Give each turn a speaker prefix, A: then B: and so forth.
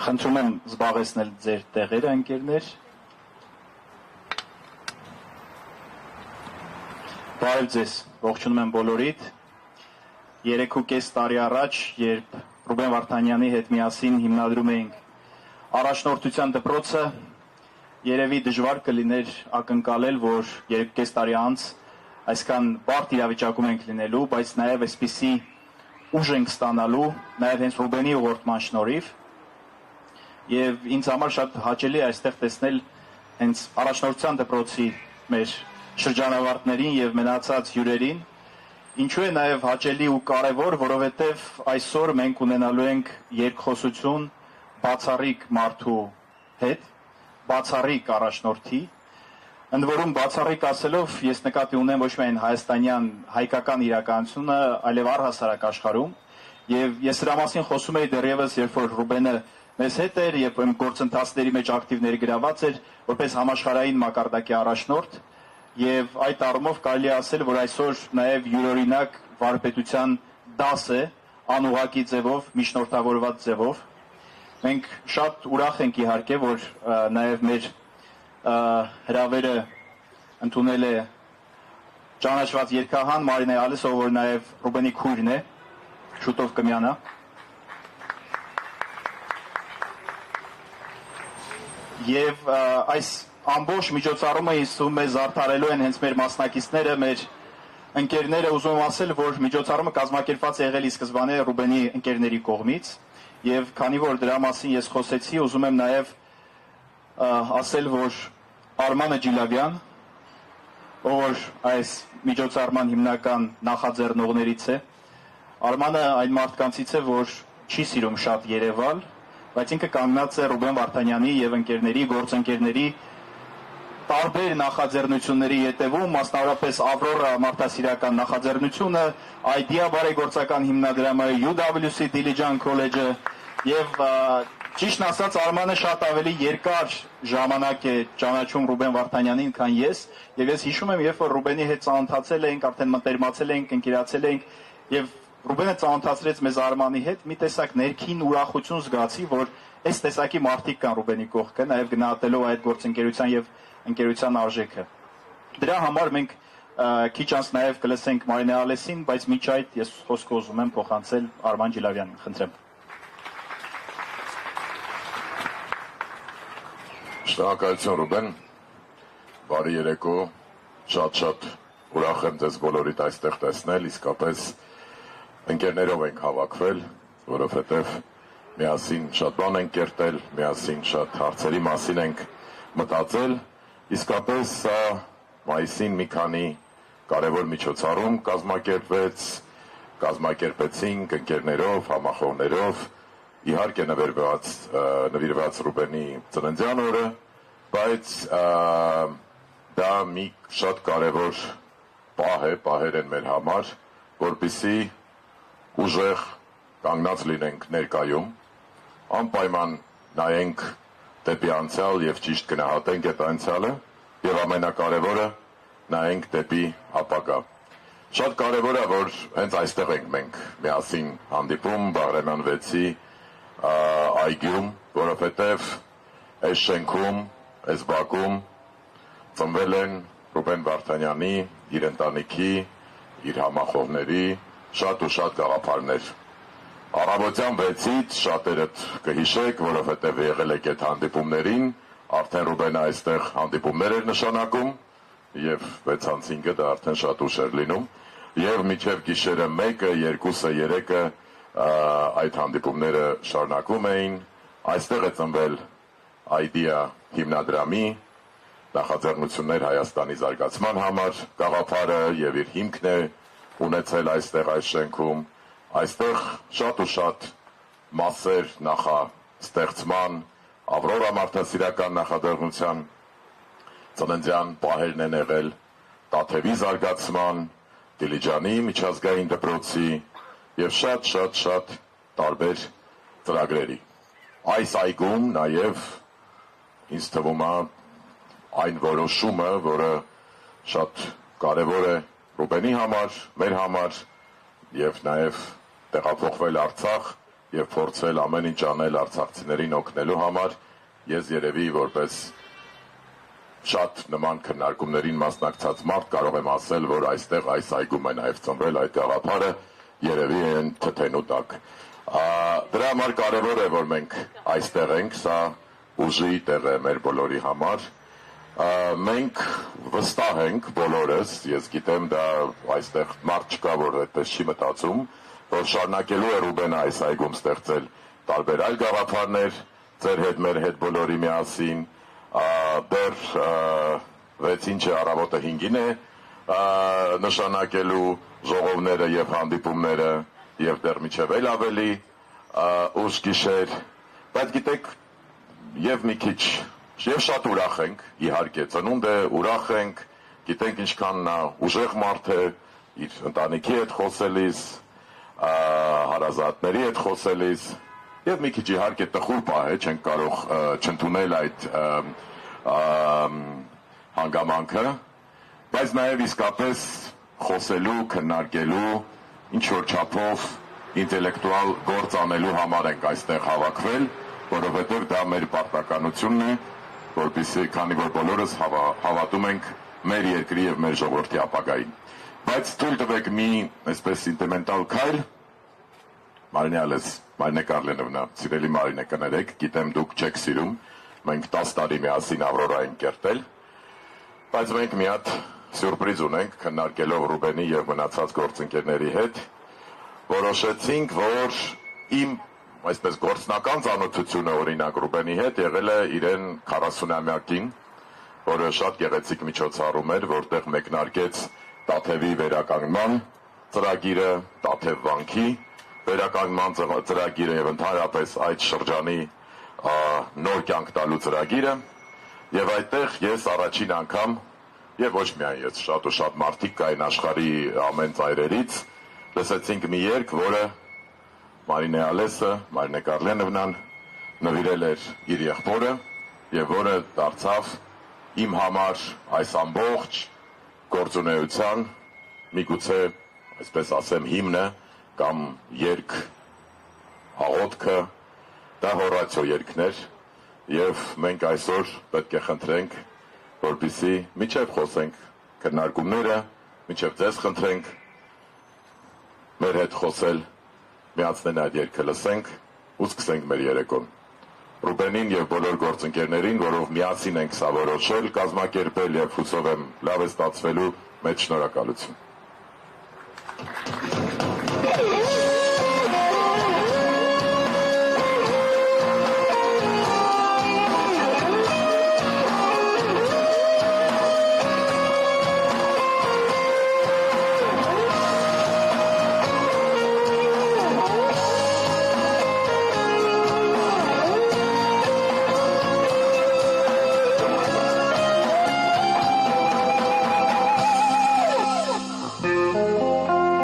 A: Խնդրում եմ զբաղեցնել ձեր տեղերը, ընկերներ։ Բարև ձեզ, ողջունում եմ բոլորիդ։ 3.5 տարի առաջ, երբ Ռուբեն Վարդանյանի հետ միասին հիմնադրում էինք առաջնորդության դպրոցը, երևի դժվար կլիներ ակնկալել, որ 3.5 տարի անց այսքան բարդ իրավիճակում ենք լինելու, բայց նաև այսպիսի ուժ ենք ստանալու, նաև հենց Ռուբենի ուղղորդման շնորհիվ, եւ ինձ համար շատ հաճելի է այստեղ տեսնել հենց առաջնորդության դպրոցի մեր շրջանավարտներին եւ մնացած հյուրերին, ինչու է նաև հաճելի ու կարևոր, որովհետեւ այսօր մենք ունենալու ենք երկխոսություն բացառիկ մարդու հետ, բացառիկ առաջնորդի, ընդ որում բացառիկ ասելով ես նկատի ունեմ ոչ միայն հայաստանյան հայկական իրականությունը, այլև առհասարակ աշխարհում, եւ ես դրա մասին խոսում էի դեռևս, երբ որ Ռուբենը մեզ հետ էր, երբ որ գործընթացների մեջ ակտիվ ներգրաված էր, որպես համաշխարհային մակարդակի առաջնորդ, եւ այդ առումով կարելի է ասել, որ այսօր նաեւ յուրօրինակ վարպետության դաս է, անուղղակի ձևով, միջնորդավորված ձևով։ Մենք շատ ուրախ ենք իհարկե, որ նաեւ մեր հրավերը ընդունել է ճանաչված երգահան Մարինե Ալիսով, որ նաեւ Ռուբենի քույրն է, շուտով կմիանա։ Եվ այս ամբողջ միջոցառումը իսում է զարդարելու են հենց մեր մասնակիցները, մեր ընկերները, ուզում եմ ասել, որ միջոցառումը կազմակերպված է եղել ի սկզբանե Ռուբենի ընկերների կողմից, եւ քանի որ դրա մասին ես խոսեցի, ուզում եմ նաեւ ասել, որ Արմանը Ջիլավյան, ով այս միջոցառման հիմնական նախաձեռնողներից է, Արմանը այն մարդկանցից է, որ չի սիրում շատ երևալ, բայց ինքը կանգնած է Ռուբեն Վարդանյանի եւ ընկերների, գործընկերների տարբեր նախաձեռնությունների ետևում, մասնավորապես Ավրորա մարդասիրական նախաձեռնությունը, Idea բարեգործական հիմնադրամը, UWC Դիլիջան քոլեջը եւ ճիշտն ասած Արմանը շատ ավելի երկար ժամանակ է ճանաչում Ռուբեն Վարդանյանին, քան ես, եւ ես հիշում եմ, երբ որ Ռուբենի հետ ծանոթացել էինք, արդեն մտերմացել էինք, ընկերացել էինք եւ Ռուբենը ծանոթացրեց մեզ Արմանի հետ, մի տեսակ ներքին ուրախություն զգացի, որ այս տեսակի մարդիկ կան Ռուբենի կողքը, նաև գնահատելով այդ գործընկերության եւ ընկերության արժեքը։ Դրա համար մենք քիչ անց նաև կլսենք Մարինե Ալեսին, բայց միջ այդ ես խոսքը ուզում եմ փոխանցել Արման Ջիլավյանին, խնդրեմ։
B: Շնորհակալություն Ռուբեն, բարի երեկո, շատ ուրախ եմ ձեզ բոլորիդ այստեղ տեսնել, իսկապես ընկերներով ենք հավաքվել, որովհետև միասին շատ բան ենք կերտել, միասին շատ հարցերի մասին ենք մտածել, իսկապես սա մայիսին մի քանի կարևոր միջոցառում կազմակերպեցինք ընկերներով, համախոհներով, իհարկե նվիրված Ռուբենի ծննդյան օրը, բայց դա մի շատ կարևոր պահեր են մեր համար, որպեսզի ուժեղ կանգնած լինենք ներկայում, անպայման նայենք դեպի անցյալ եւ ճիշտ գնահատենք այդ անցյալը եւ ամենակարևորը նայենք դեպի ապագա։ Շատ կարևոր է, որ հենց այստեղ ենք մենք միասին հանդիպում Բաղրամյան 6-ի այգում, որովհետեւ այս շենքում, այս բակում ծնվել են Ռուբեն Վարդանյանի, իր ընտանիքի, իր համախոհների շատ ու շատ գաղափարներ։ Առավոտյան 6-ից շատերդ կհիշեք, որովհետև եղել եք այդ հանդիպումներին, արդեն Ռուբենը այստեղ հանդիպումներ էր նշանակում, եւ 6-5-ը դա արդեն շատ ուշ էր լինում, եւ մինչեւ գիշերը 1-ը, 2-ը, 3-ը այդ հանդիպումները շարունակվում էին, այստեղ է ծնվել Idea հիմնադրամի նախաձեռնություններ Հայաստանի զարգացման համար գաղափարը եւ իր հիմքն է ունեցել այստեղ այս շենքում, այստեղ շատ ու շատ մասեր նախաստեղծման, Ավրորա մարդասիրական նախաձեռնության ծննդյան պահերն են եղել, Տաթևի զարգացման, Դիլիջանի միջազգային դպրոցի եւ շատ տարբեր ծրագրերի։ Այս այգում նաեւ ինձ թվում է այն որոշումը, որը շատ կարևոր է Ռուբենի համար, մեր համար եւ նաեւ տեղափոխվել Արցախ եւ փորձել ամեն ինչ անել արցախցիներին օգնելու համար։ Ես երևի որպես շատ նման քննարկումներին մասնակցած մարդ կարող եմ ասել, որ այստեղ այս այգում է նաև ծնվել այդ գաղափարը, երևի են թթենու տակ։ Դրա համար կարևոր է, որ մենք այստեղ ենք, սա ուժի տեղ է մեր բոլորի համար։ Մենք վստահ ենք բոլորս, ես գիտեմ դա այստեղ մարդ չկա, որ այդպես չի մտածում, որ շարունակելու է Ռուբենը այս այգում ստեղծել տարբեր այլ գաղափարներ, ձեր հետ, մեր հետ բոլորի միասին, դեռ 6-ին առավոտը 5-ին է նշանակելու ժողովները եւ հանդիպումները եւ դեռ միջև էլ ավելի ուշ գիշեր, բայց գիտեք եւ մի քիչ եւ շատ ուրախ ենք, իհարկե ծնունդ է, ուրախ ենք, գիտենք ինչքան նա ուժեղ մարդ է իր ընտանիքի հետ խոսելիս, հարազատների հետ խոսելիս եւ մի քիչ իհարկե տխուր պահ է, չենք կարող չընդունել այդ հանգամանքը, բայց նաեւ իսկապես խոսելու, քննարկելու, ինչ որ չափով ինտելեկտուալ գործ անելու համար ենք այստեղ հավաքվել, որովհետեւ դա մեր պարտականությունն է, որպեսզի քանի որ բոլորս հավատում ենք մեր երկրի եւ մեր ժողովրդի ապագային։ Բայց թույլ տվեք մի այսպես սենտիմենտալ քայլ, Մարինե Կարլենովնա, սիրելի Մարինե, կներեք, գիտեմ դուք չեք սիրում, մենք 10 տարի միասին Ավրորա ենք կերտել, բայց մենք մի հատ սյուրպրիզ ունենք, քննարկելով Ռուբենի եւ մնացած գործընկերների հետ, որոշեցինք, որ իմ այսպես գործնական ծանոթությունը օրինակ Ռուբենի հետ եղել է իրեն 40-ամյակին, որը շատ գեղեցիկ միջոցառում էր, որտեղ մեկնարկեց Տաթևի վերականգնման ծրագիրը, Տաթև վանքի վերականգնման ծրագիրը եւ ընդհանրապես այդ շրջանի նոր կյանք տալու ծրագիրը եւ այդտեղ ես առաջին անգամ եւ ոչ միայն ես, շատ ու շատ մարդիկ կային աշխարհի ամեն ծայրերից, լսեցինք մի երգ, որը Մարինե Ալեսը, Մարինե Կարլենովնան նվիրել էր իր եղբորը եւ որը դարձավ իմ համար այս ամբողջ գործունեության միգուցե այսպես ասեմ հիմնը կամ երգ աղոթքը, դա հորացիո երգներ եւ մենք այսօր պետք է խնդրենք, որպեսզի միջև խոսենք քննարկումները, միջև ձեզ խնդրենք մեր հետ խոսել, միացնել այդ երգը լսենք ու սկսենք մեր երեկոն։ Ռուբենին եւ բոլոր գործընկերներին, որով միասին ենք սա որոշել, կազմակերպել եւ հուսով եմ լավ է ստացվելու, մեծ շնորհակալություն։